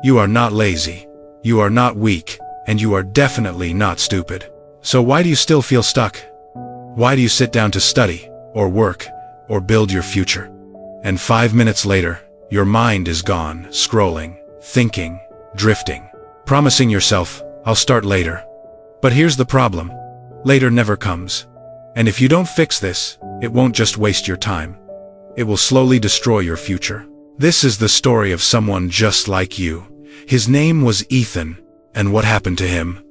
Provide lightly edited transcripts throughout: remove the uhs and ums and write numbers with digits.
You are not lazy, you are not weak, and you are definitely not stupid. So why do you still feel stuck? Why do you sit down to study, or work, or build your future? And 5 minutes later, your mind is gone, scrolling, thinking, drifting, promising yourself, I'll start later. But here's the problem. Later never comes. And if you don't fix this, it won't just waste your time. It will slowly destroy your future. This is the story of someone just like you. His name was Ethan, and what happened to him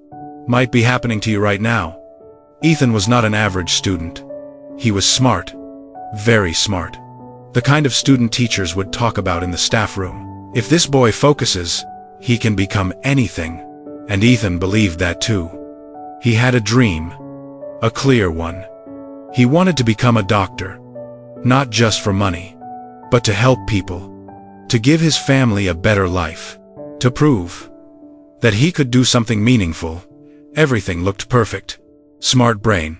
might be happening to you right now. Ethan was not an average student. He was smart, very smart. The kind of student teachers would talk about in the staff room. If this boy focuses, he can become anything. And Ethan believed that too. He had a dream, a clear one. He wanted to become a doctor, not just for money, but to help people, to give his family a better life, to prove that he could do something meaningful. Everything looked perfect. Smart brain,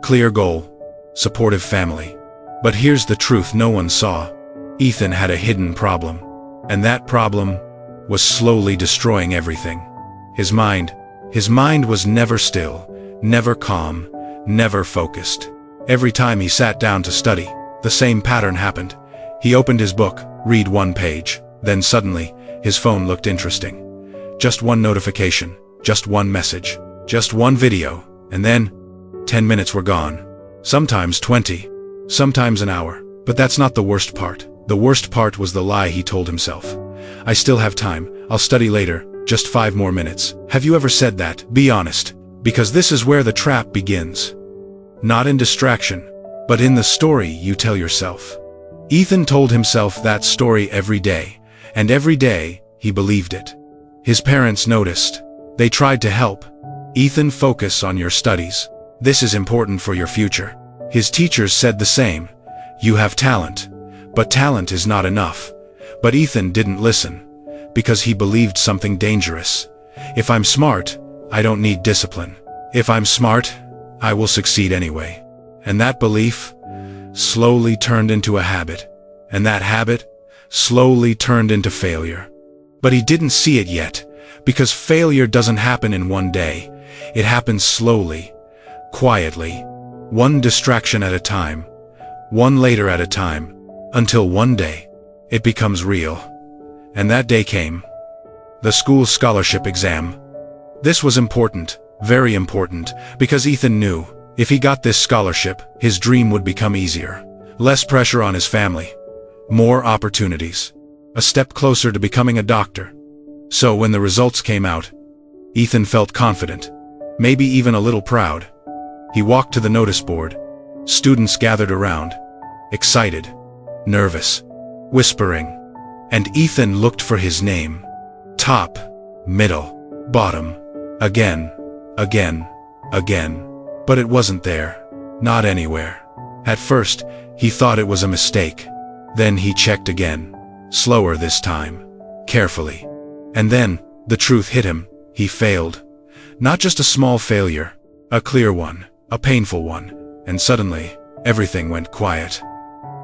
clear goal, supportive family. But here's the truth no one saw. Ethan had a hidden problem, and that problem was slowly destroying everything. His mind was never still, never calm, never focused. Every time he sat down to study, the same pattern happened. He opened his book, read one page, then suddenly, his phone looked interesting. Just one notification, just one message, just one video, and then 10 minutes were gone. Sometimes 20, sometimes an hour. But that's not the worst part. The worst part was the lie he told himself. I still have time, I'll study later, just 5 more minutes. Have you ever said that? Be honest, because this is where the trap begins. Not in distraction, but in the story you tell yourself. Ethan told himself that story every day, and every day, he believed it. His parents noticed. They tried to help. Ethan, focus on your studies. This is important for your future. His teachers said the same. You have talent, but talent is not enough. But Ethan didn't listen, because he believed something dangerous. If I'm smart, I don't need discipline. If I'm smart, I will succeed anyway. And that belief slowly turned into a habit. And that habit slowly turned into failure. But he didn't see it yet, because failure doesn't happen in one day. It happens slowly, quietly, one distraction at a time, one later at a time, until one day, it becomes real. And that day came. The school scholarship exam. This was important, very important, because Ethan knew, if he got this scholarship, his dream would become easier. Less pressure on his family. More opportunities. A step closer to becoming a doctor. So when the results came out, Ethan felt confident, maybe even a little proud. He walked to the notice board. Students gathered around, excited, nervous, whispering. And Ethan looked for his name. Top, middle, bottom, again, again, again. But it wasn't there, not anywhere. At first, he thought it was a mistake. Then he checked again, slower this time, carefully. And then, the truth hit him, he failed. Not just a small failure, a clear one, a painful one, and suddenly, everything went quiet.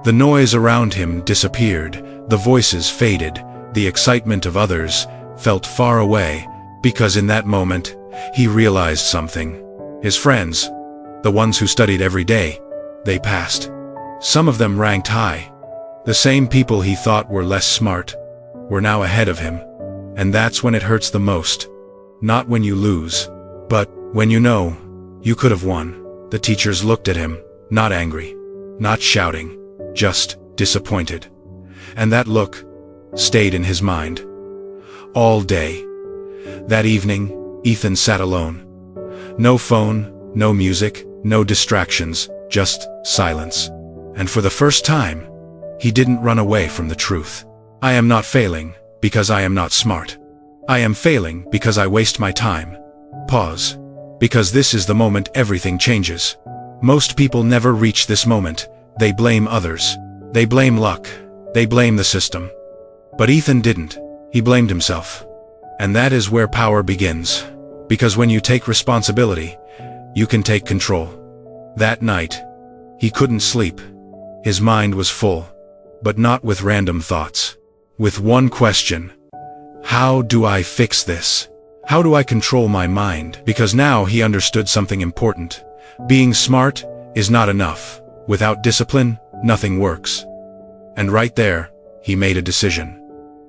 The noise around him disappeared, the voices faded, the excitement of others felt far away, because in that moment, he realized something. His friends, the ones who studied every day, they passed. Some of them ranked high. The same people he thought were less smart were now ahead of him. And that's when it hurts the most. Not when you lose, but when you know you could have won. The teachers looked at him, not angry, not shouting, just disappointed. And that look stayed in his mind all day. That evening, Ethan sat alone. No phone, no music, no distractions, just silence. And for the first time, he didn't run away from the truth. I am not failing because I am not smart. I am failing because I waste my time. Pause. Because this is the moment everything changes. Most people never reach this moment. They blame others. They blame luck. They blame the system. But Ethan didn't. He blamed himself. And that is where power begins. Because when you take responsibility, you can take control. That night, he couldn't sleep. His mind was full, but not with random thoughts. With one question: How do I fix this? How do I control my mind? Because now he understood something important. Being smart is not enough. Without discipline, nothing works. And right there, he made a decision.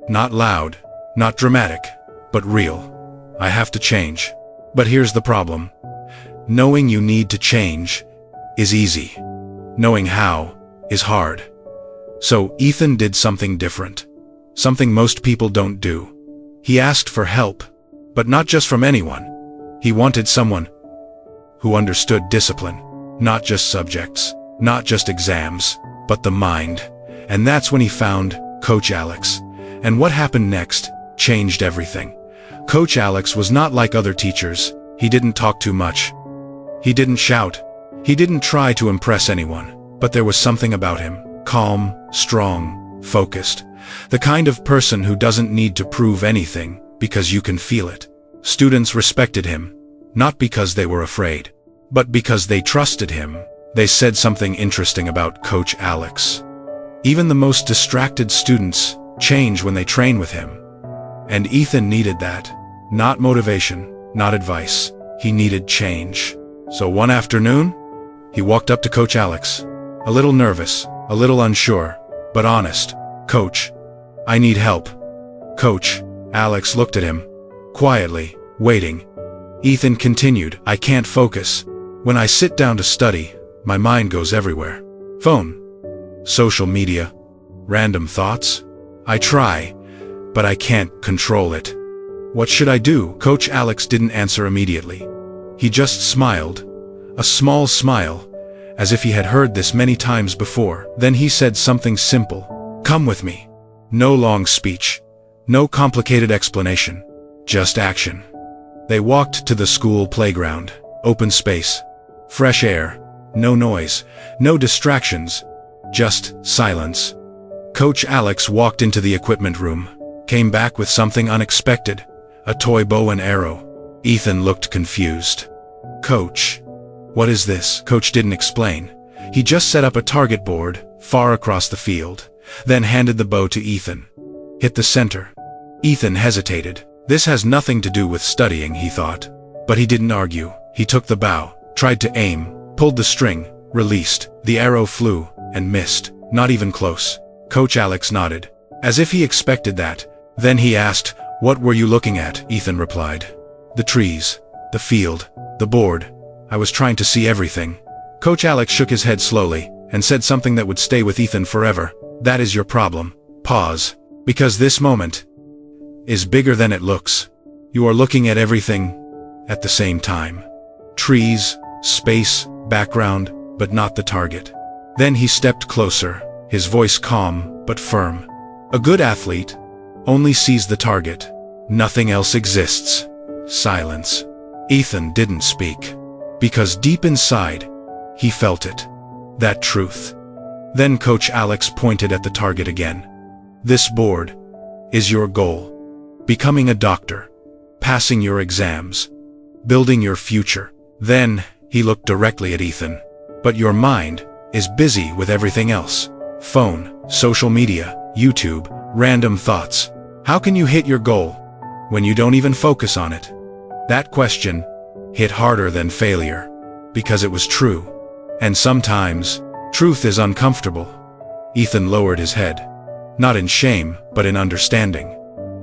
Not loud, not dramatic, but real. I have to change. But here's the problem. Knowing you need to change is easy. Knowing how is hard. So Ethan did something different. Something most people don't do. He asked for help, but not just from anyone. He wanted someone who understood discipline, not just subjects, not just exams, but the mind. And that's when he found Coach Alex. And what happened next changed everything. Coach Alex was not like other teachers. He didn't talk too much. He didn't shout. He didn't try to impress anyone. But there was something about him. Calm, strong, focused. The kind of person who doesn't need to prove anything because you can feel it. Students respected him, not because they were afraid, but because they trusted him. They said something interesting about Coach Alex. Even the most distracted students change when they train with him. And Ethan needed that. Not motivation, not advice. He needed change. So one afternoon, he walked up to Coach Alex. A little nervous, a little unsure, but honest. "Coach, I need help." Coach Alex looked at him, quietly, waiting. Ethan continued, "I can't focus. When I sit down to study, my mind goes everywhere. Phone, social media, random thoughts. I try, but I can't control it. What should I do?" Coach Alex didn't answer immediately. He just smiled, a small smile, as if he had heard this many times before. Then he said something simple. "Come with me." No long speech, no complicated explanation, just action. They walked to the school playground, open space, fresh air, no noise, no distractions, just silence. Coach Alex walked into the equipment room, came back with something unexpected, a toy bow and arrow. Ethan looked confused. "Coach, what is this?" Coach didn't explain. He just set up a target board far across the field, then handed the bow to Ethan. "Hit the center." Ethan hesitated. This has nothing to do with studying, he thought. But he didn't argue. He took the bow, tried to aim, pulled the string, released. The arrow flew and missed, not even close. Coach Alex nodded, as if he expected that. Then he asked, "What were you looking at?" Ethan replied. "The trees, the field, the board. I was trying to see everything." Coach Alex shook his head slowly and said something that would stay with Ethan forever. "That is your problem. Pause. Because this moment is bigger than it looks. You are looking at everything at the same time. Trees, space, background, but not the target." Then he stepped closer, his voice calm but firm. "A good athlete only sees the target. Nothing else exists." Silence. Ethan didn't speak, because deep inside, he felt it. That truth. Then Coach Alex pointed at the target again. "This board is your goal. Becoming a doctor, passing your exams, building your future." Then he looked directly at Ethan. "But your mind is busy with everything else. Phone, social media, YouTube, random thoughts. How can you hit your goal when you don't even focus on it?" That question hit harder than failure, because it was true. And sometimes, truth is uncomfortable. Ethan lowered his head, not in shame, but in understanding.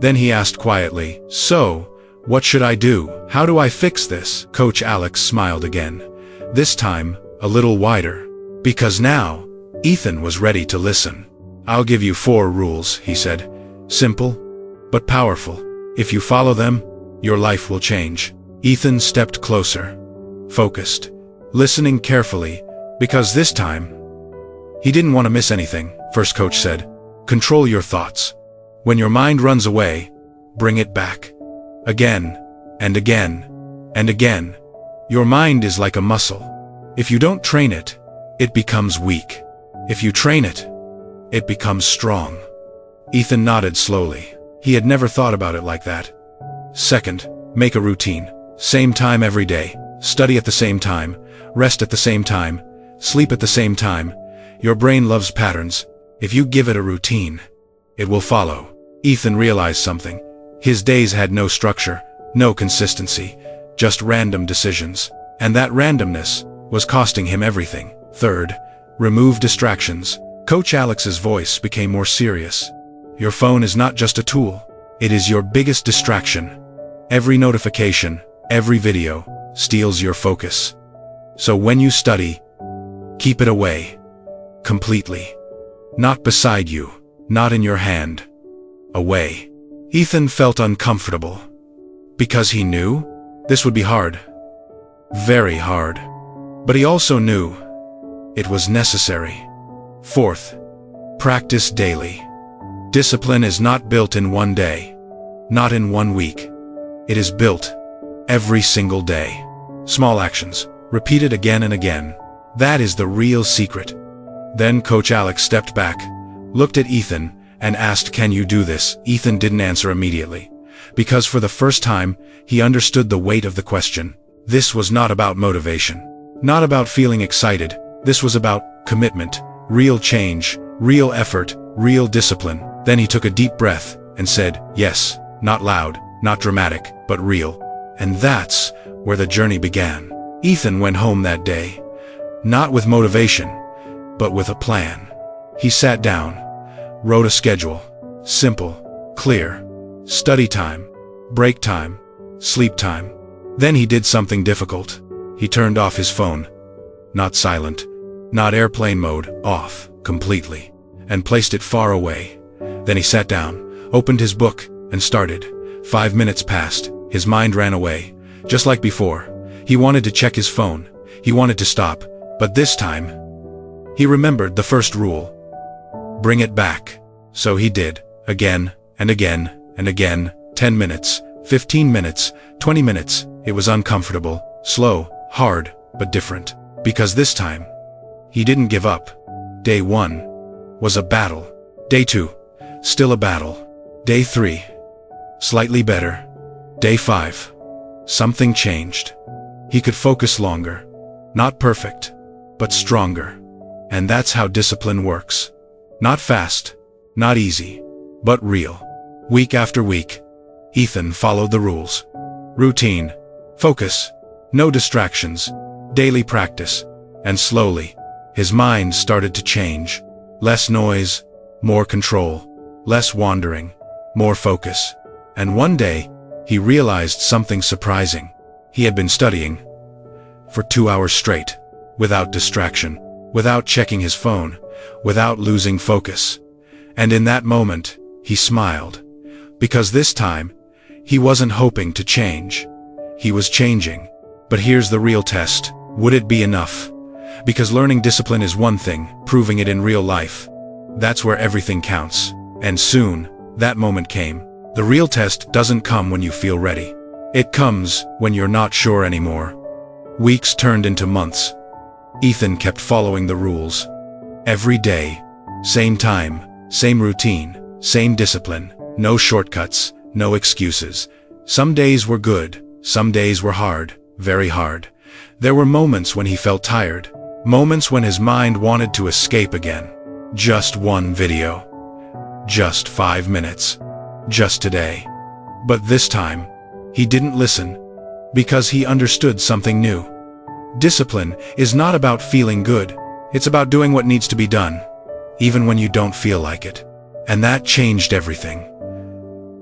Then he asked quietly, "So, what should I do? How do I fix this?" Coach Alex smiled again, this time a little wider, because now Ethan was ready to listen. "I'll give you 4 rules," he said. "Simple, but powerful. If you follow them, your life will change." Ethan stepped closer, focused, listening carefully, because this time, he didn't want to miss anything. First, Coach said, "Control your thoughts. When your mind runs away, bring it back. Again, and again, and again. Your mind is like a muscle. If you don't train it, it becomes weak. If you train it, it becomes strong." Ethan nodded slowly. He had never thought about it like that. Second, make a routine. Same time every day. Study at the same time. Rest at the same time. Sleep at the same time. Your brain loves patterns. If you give it a routine, it will follow. Ethan realized something. His days had no structure, no consistency, just random decisions. And that randomness was costing him everything. Third, remove distractions. Coach Alex's voice became more serious. Your phone is not just a tool. It is your biggest distraction. Every notification, every video, steals your focus. So when you study, keep it away. Completely. Not beside you, not in your hand. Away. Ethan felt uncomfortable. Because he knew this would be hard. Very hard. But he also knew it was necessary. Fourth, practice daily. Discipline is not built in one day, not in 1 week. It is built every single day. Small actions, repeated again and again. That is the real secret. Then Coach Alex stepped back, looked at Ethan, and asked, "Can you do this?" Ethan didn't answer immediately, because for the first time, he understood the weight of the question. This was not about motivation, not about feeling excited. This was about commitment, real change, real effort, real discipline. Then he took a deep breath and said, "Yes," not loud, not dramatic, but real. And that's where the journey began. Ethan went home that day, not with motivation, but with a plan. He sat down, wrote a schedule. Simple, clear. Study time, break time, sleep time. Then he did something difficult. He turned off his phone. Not silent, not airplane mode, off, completely, and placed it far away. Then he sat down, opened his book, and started. 5 minutes passed. His mind ran away. Just like before, he wanted to check his phone. He wanted to stop. But this time, he remembered the first rule. Bring it back. So he did, again, and again, and again. 10 minutes, 15 minutes, 20 minutes. It was uncomfortable, slow, hard, but different. Because this time, he didn't give up. Day 1 was a battle. Day 2, still a battle. Day 3, slightly better. Day 5, something changed. He could focus longer. Not perfect, but stronger. And that's how discipline works. Not fast, not easy, but real. Week after week, Ethan followed the rules. Routine, focus, no distractions, daily practice, and slowly, his mind started to change. Less noise, more control, less wandering, more focus. And one day, he realized something surprising. He had been studying for 2 hours straight, without distraction, without checking his phone, without losing focus. And in that moment, he smiled. Because this time, he wasn't hoping to change. He was changing. But here's the real test. Would it be enough? Because learning discipline is one thing, proving it in real life, that's where everything counts. And soon, that moment came. The real test doesn't come when you feel ready. It comes when you're not sure anymore. Weeks turned into months. Ethan kept following the rules. Every day, same time, same routine, same discipline, no shortcuts, no excuses. Some days were good, some days were hard, very hard. There were moments when he felt tired, moments when his mind wanted to escape again. Just one video. Just 5 minutes. Just today. But this time, he didn't listen, because he understood something new. Discipline is not about feeling good. It's about doing what needs to be done, even when you don't feel like it. And that changed everything.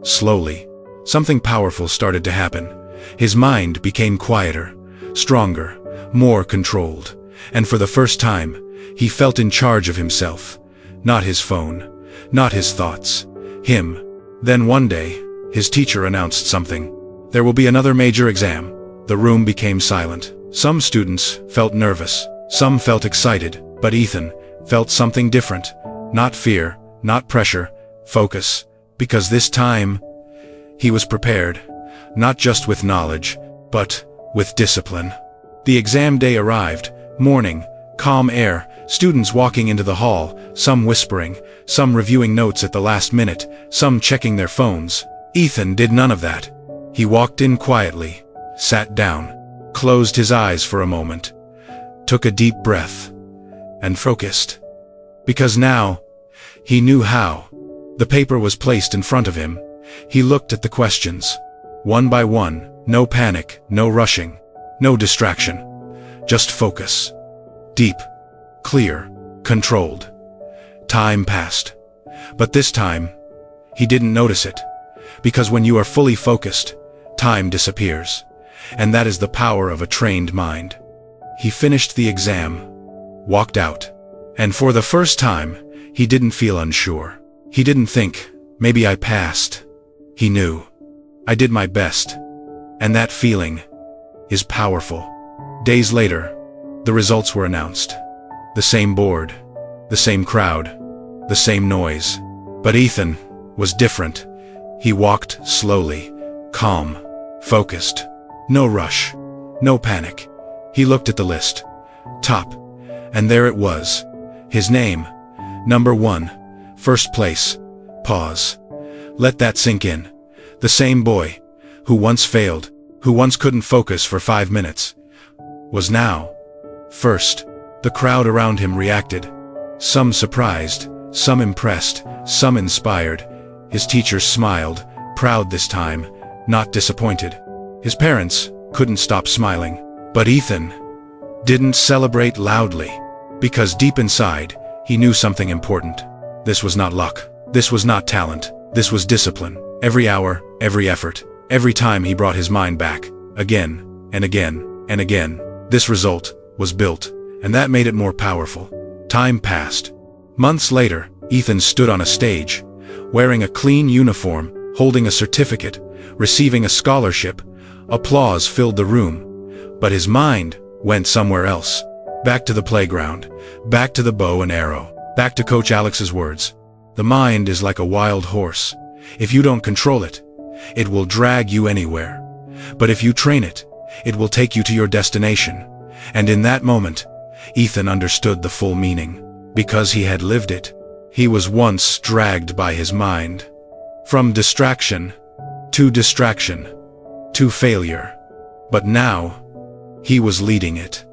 Slowly, something powerful started to happen. His mind became quieter, stronger, more controlled. And for the first time, he felt in charge of himself. Not his phone, not his thoughts, him. Then one day, his teacher announced something. There will be another major exam. The room became silent. Some students felt nervous, some felt excited, but Ethan felt something different. Not fear, not pressure, focus. Because this time, he was prepared, not just with knowledge, but with discipline. The exam day arrived, morning, calm air, students walking into the hall, some whispering, some reviewing notes at the last minute, some checking their phones. Ethan did none of that. He walked in quietly, sat down, closed his eyes for a moment, took a deep breath, and focused. Because now, he knew how. The paper was placed in front of him. He looked at the questions. One by one, no panic, no rushing, no distraction. Just focus. Deep, clear, controlled. Time passed. But this time, he didn't notice it. Because when you are fully focused, time disappears. And that is the power of a trained mind. He finished the exam, walked out. And for the first time, he didn't feel unsure. He didn't think, maybe I passed. He knew, I did my best. And that feeling is powerful. Days later, the results were announced. The same board, the same crowd, the same noise. But Ethan was different. He walked slowly, calm, focused. No rush, no panic. He looked at the list. Top. And there it was. His name. Number 1. First place. Pause. Let that sink in. The same boy, who once failed, who once couldn't focus for 5 minutes, was now first. The crowd around him reacted. Some surprised, some impressed, some inspired. His teachers smiled, proud this time, not disappointed. His parents couldn't stop smiling. But Ethan didn't celebrate loudly, because deep inside, he knew something important. This was not luck. This was not talent. This was discipline. Every hour, every effort, every time he brought his mind back, again, and again, and again, this result was built, and that made it more powerful. Time passed. Months later, Ethan stood on a stage, wearing a clean uniform, holding a certificate, receiving a scholarship. Applause filled the room. But his mind went somewhere else. Back to the playground, back to the bow and arrow, back to Coach Alex's words. The mind is like a wild horse. If you don't control it, it will drag you anywhere. But if you train it, it will take you to your destination. And in that moment, Ethan understood the full meaning. Because he had lived it. He was once dragged by his mind. From distraction to failure. But now, he was leading it.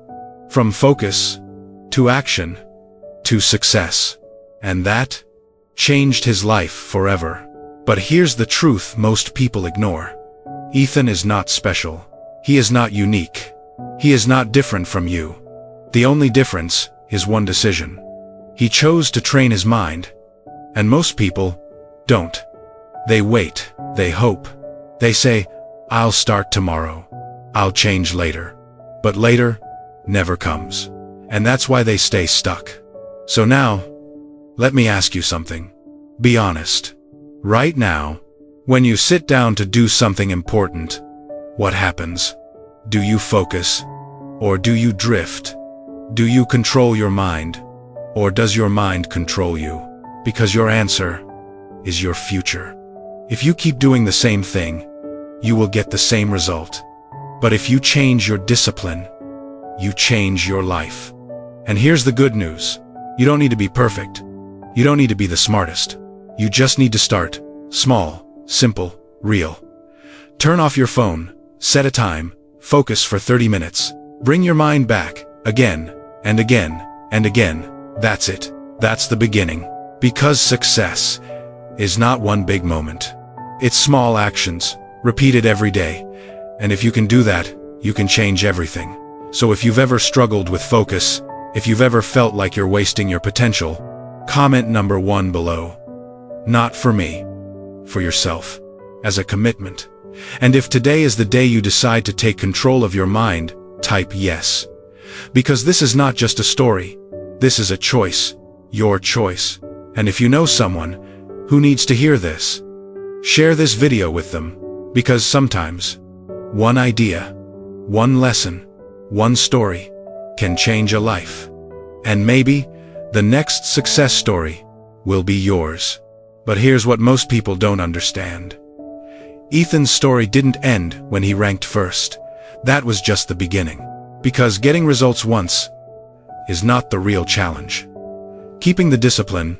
From focus to action to success. And that changed his life forever. But here's the truth most people ignore. Ethan is not special. He is not unique. He is not different from you. The only difference is one decision. He chose to train his mind. And most people don't. They wait. They hope. They say, I'll start tomorrow. I'll change later. But later never comes. And that's why they stay stuck. So now, let me ask you something. Be honest. Right now, when you sit down to do something important, what happens? Do you focus? Or do you drift? Do you control your mind? Or does your mind control you? Because your answer is your future. If you keep doing the same thing, you will get the same result. But if you change your discipline, you change your life. And here's the good news. You don't need to be perfect. You don't need to be the smartest. You just need to start small, simple, real. Turn off your phone, set a time, focus for 30 minutes. Bring your mind back, again, and again, and again. That's it. That's the beginning. Because success is not one big moment. It's small actions, repeated every day. And if you can do that, you can change everything. So if you've ever struggled with focus, if you've ever felt like you're wasting your potential, comment number 1 below. Not for me, for yourself, as a commitment. And if today is the day you decide to take control of your mind, type yes. Because this is not just a story. This is a choice, your choice. And if you know someone who needs to hear this, share this video with them. Because sometimes, one idea, one lesson, one story can change a life. And maybe the next success story will be yours. But here's what most people don't understand. Ethan's story didn't end when he ranked first. That was just the beginning. Because getting results once is not the real challenge. Keeping the discipline,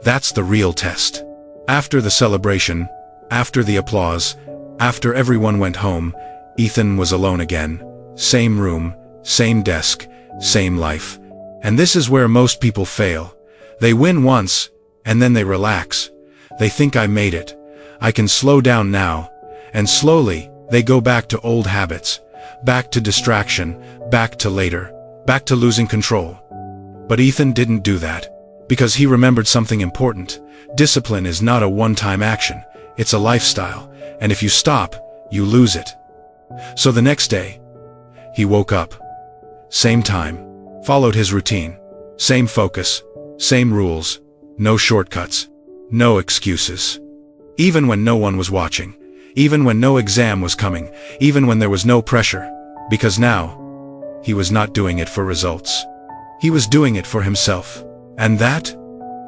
that's the real test. After the celebration, after the applause, after everyone went home, Ethan was alone again. Same room, same desk, same life. And this is where most people fail. They win once, and then they relax. They think I made it. I can slow down now. And slowly, they go back to old habits, back to distraction, back to later, back to losing control. But Ethan didn't do that, because he remembered something important. Discipline is not a one-time action, it's a lifestyle, and if you stop, you lose it. So the next day, he woke up. Same time, followed his routine, same focus, same rules, no shortcuts, no excuses. Even when no one was watching, even when no exam was coming, even when there was no pressure, because now, he was not doing it for results. He was doing it for himself. And that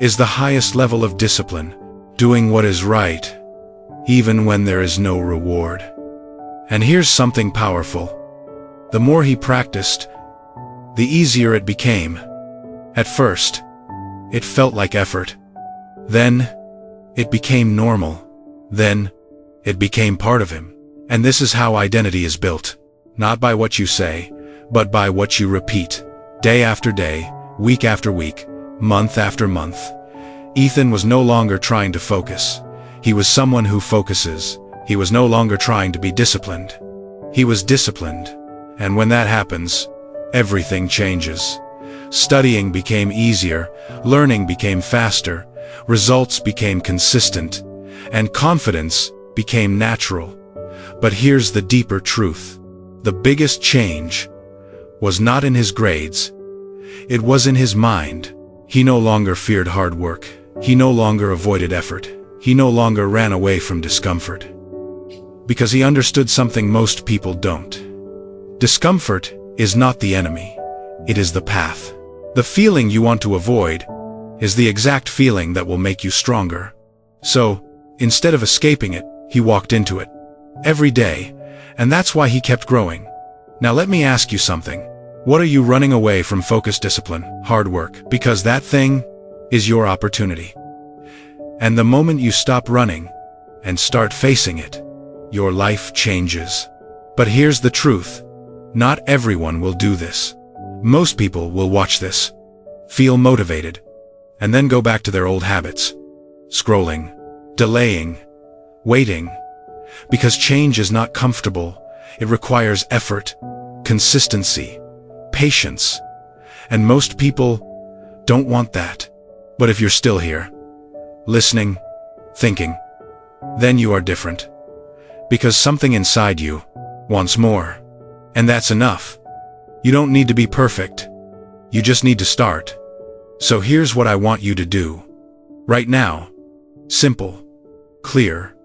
is the highest level of discipline, doing what is right, even when there is no reward. And here's something powerful. The more he practiced, the easier it became. At first, it felt like effort. Then, it became normal. Then, it became part of him. And this is how identity is built. Not by what you say, but by what you repeat. Day after day, week after week, month after month. Ethan was no longer trying to focus. He was someone who focuses. He was no longer trying to be disciplined. He was disciplined. And when that happens, everything changes. Studying became easier, learning became faster, results became consistent, and confidence became natural. But here's the deeper truth. The biggest change was not in his grades. It was in his mind. He no longer feared hard work. He no longer avoided effort. He no longer ran away from discomfort. Because he understood something most people don't. Discomfort is not the enemy. It is the path. The feeling you want to avoid is the exact feeling that will make you stronger. So, instead of escaping it, he walked into it. Every day. And that's why he kept growing. Now let me ask you something. What are you running away from? Focus, discipline, hard work, because that thing is your opportunity. And the moment you stop running and start facing it, your life changes. But here's the truth. Not everyone will do this. Most people will watch this, feel motivated, and then go back to their old habits. Scrolling, delaying, waiting. Because change is not comfortable. It requires effort, consistency, patience. And most people don't want that. But if you're still here, listening, thinking, then you are different. Because something inside you wants more. And that's enough. You don't need to be perfect. You just need to start. So here's what I want you to do. Right now. Simple, clear,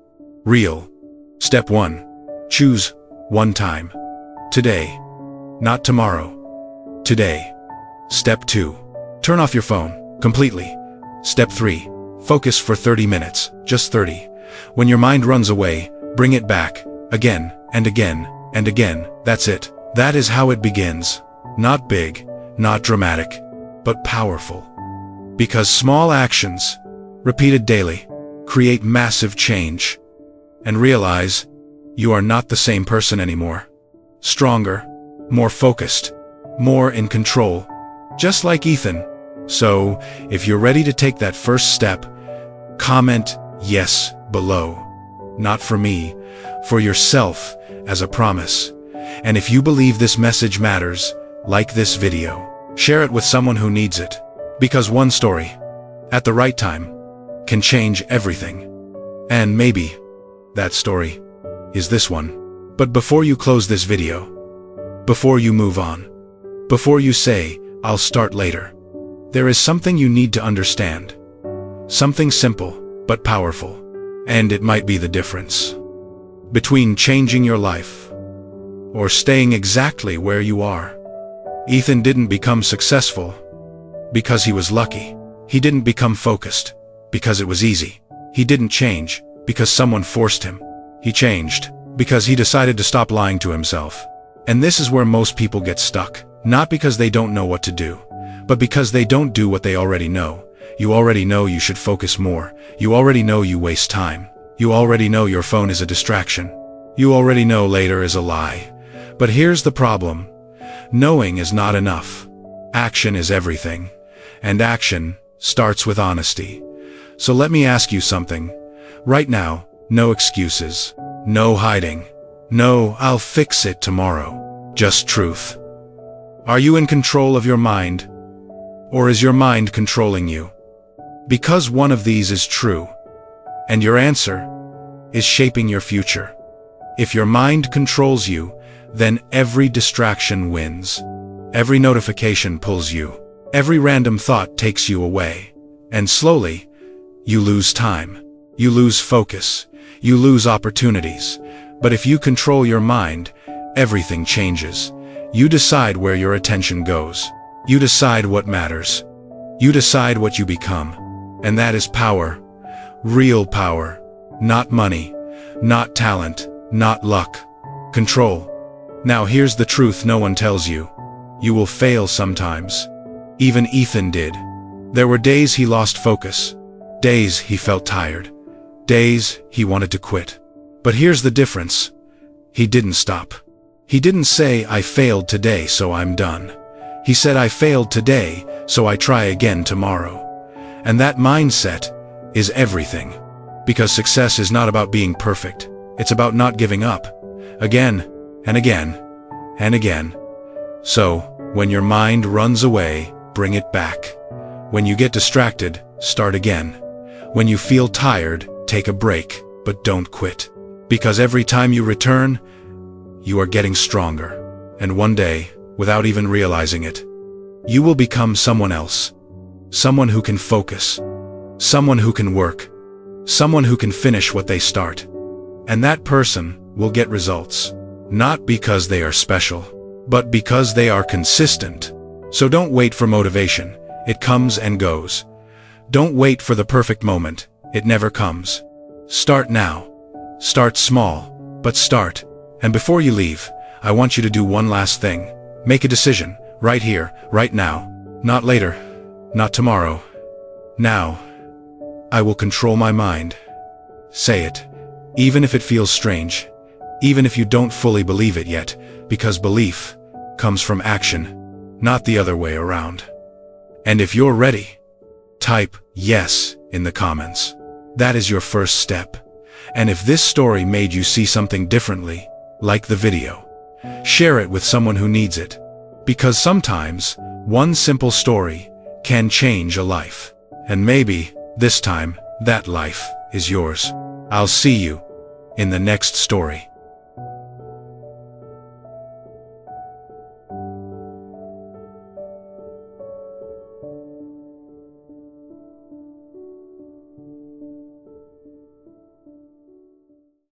real. Step 1. Choose one time. Today. Not tomorrow. Today. Step 2. Turn off your phone completely. Step 3. Focus for 30 minutes. Just 30. When your mind runs away, bring it back. Again, and again, and again. That's it. That is how it begins. Not big, not dramatic, but powerful. Because small actions, repeated daily, create massive change. And realize, you are not the same person anymore. Stronger, more focused, more in control, just like Ethan. So, if you're ready to take that first step, comment yes below. Not for me, for yourself, as a promise. And if you believe this message matters, like this video. Share it with someone who needs it. Because one story, at the right time, can change everything. And maybe, that story is this one. But before you close this video, before you move on, before you say, I'll start later, there is something you need to understand. Something simple, but powerful. And it might be the difference between changing your life or staying exactly where you are. Ethan didn't become successful because he was lucky. He didn't become focused because it was easy. He didn't change because someone forced him. He changed because he decided to stop lying to himself. And this is where most people get stuck. Not because they don't know what to do, but because they don't do what they already know. You already know you should focus more. You already know you waste time. You already know your phone is a distraction. You already know later is a lie. But here's the problem. Knowing is not enough. Action is everything. And action starts with honesty. So let me ask you something. Right now, No excuses. No hiding. No, I'll fix it tomorrow. Just truth. Are you in control of your mind? Or is your mind controlling you? Because one of these is true, and your answer is shaping your future. If your mind controls you, then every distraction wins. Every notification pulls you. Every random thought takes you away. And slowly, you lose time. You lose focus. You lose opportunities. But if you control your mind, everything changes. You decide where your attention goes. You decide what matters. You decide what you become. And that is power. Real power. Not money. Not talent. Not luck. Control. Now here's the truth no one tells you. You will fail sometimes. Even Ethan did. There were days he lost focus. Days he felt tired. Days he wanted to quit. But here's the difference. He didn't stop. He didn't say, I failed today, so I'm done. He said, I failed today, so I try again tomorrow. And that mindset is everything. Because success is not about being perfect. It's about not giving up. Again, and again, and again. So, when your mind runs away, bring it back. When you get distracted, start again. When you feel tired, take a break, but don't quit. Because every time you return, you are getting stronger. And one day, without even realizing it, you will become someone else. Someone who can focus. Someone who can work. Someone who can finish what they start. And that person will get results. Not because they are special, but because they are consistent. So don't wait for motivation. It comes and goes. Don't wait for the perfect moment. It never comes. Start now. Start small, but start. And before you leave, I want you to do one last thing. Make a decision, right here, right now. Not later, not tomorrow. Now. I will control my mind. Say it, even if it feels strange, even if you don't fully believe it yet, because belief comes from action, not the other way around. And if you're ready, type yes in the comments. That is your first step. And if this story made you see something differently, like the video. Share it with someone who needs it. Because sometimes, one simple story can change a life. And maybe, this time, that life is yours. I'll see you in the next story.